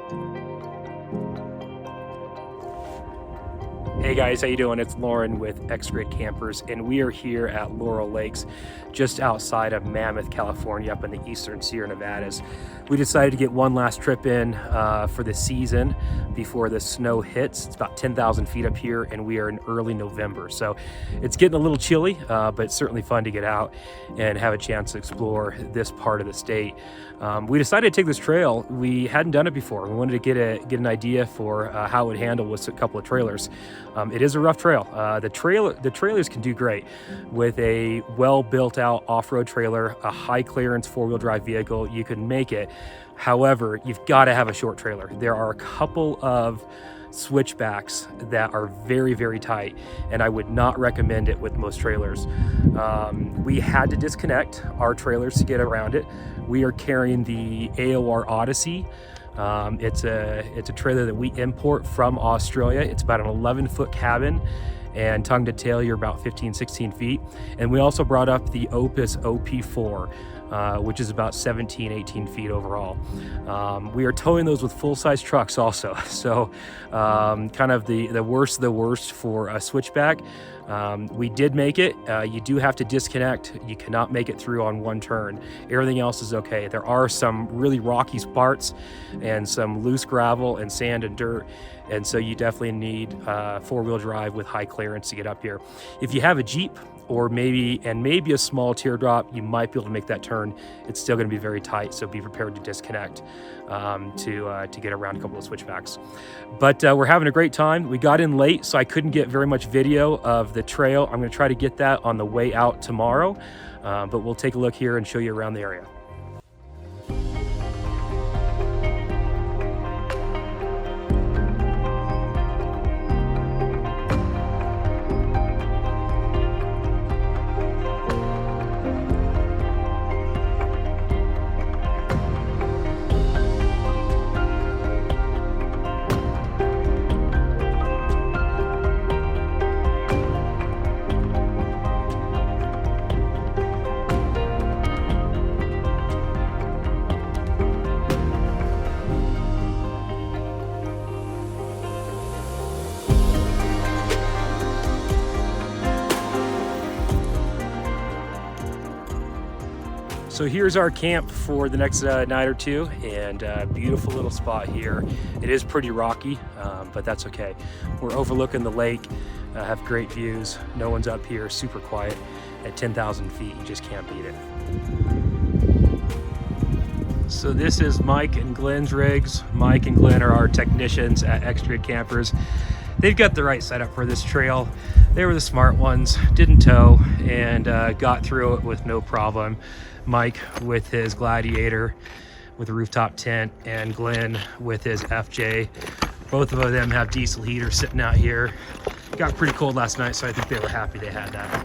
Hey guys, how you doing? It's Lauren with XGRiD Campers, and we are here at Laurel Lakes, just outside of Mammoth, California, up in the eastern Sierra Nevadas. We decided to get one last trip in for the season before the snow hits. It's about 10,000 feet up here, and we are in early November, so it's getting a little chilly, but it's certainly fun to get out and have a chance to explore this part of the state. We decided to take this trail. We hadn't done it before. We wanted to get an idea for how it would handle with a couple of trailers. It is a rough trail. The trailers can do great with a well built out off-road trailer, a high clearance four-wheel drive vehicle. You can make it. However, you've got to have a short trailer. There are a couple of switchbacks that are very, very tight, and I would not recommend it with most trailers. We had to disconnect our trailers to get around it. We are carrying the AOR Odyssey. It's a trailer that we import from Australia. It's about an 11-foot cabin, and tongue to tail, you're about 15-16 feet. And we also brought up the Opus OP4, which is about 17-18 feet overall. We are towing those with full-size trucks also, so kind of the worst of the worst for a switchback. We did make it. You do have to disconnect. You cannot make it through on one turn. Everything else is okay. There are some really rocky parts and some loose gravel and sand and dirt, and so you definitely need four-wheel drive with high clearance to get up here. If you have a Jeep or maybe a small teardrop, you might be able to make that turn. It's still going to be very tight, so be prepared to disconnect to get around a couple of switchbacks. But we're having a great time. We got in late, so I couldn't get very much video of the trail. I'm going to try to get that on the way out tomorrow, but we'll take a look here and show you around the area. So here's our camp for the next night or two, and beautiful little spot here. It is pretty rocky, but that's okay. We're overlooking the lake, have great views. No one's up here, super quiet. At 10,000 feet, you just can't beat it. So this is Mike and Glenn's rigs. Mike and Glenn are our technicians at XGRiD Campers. They've got the right setup for this trail. They were the smart ones, didn't tow, and got through it with no problem. Mike with his Gladiator with a rooftop tent, and Glenn with his FJ. Both of them have diesel heaters sitting out here. Got pretty cold last night, so I think they were happy they had that.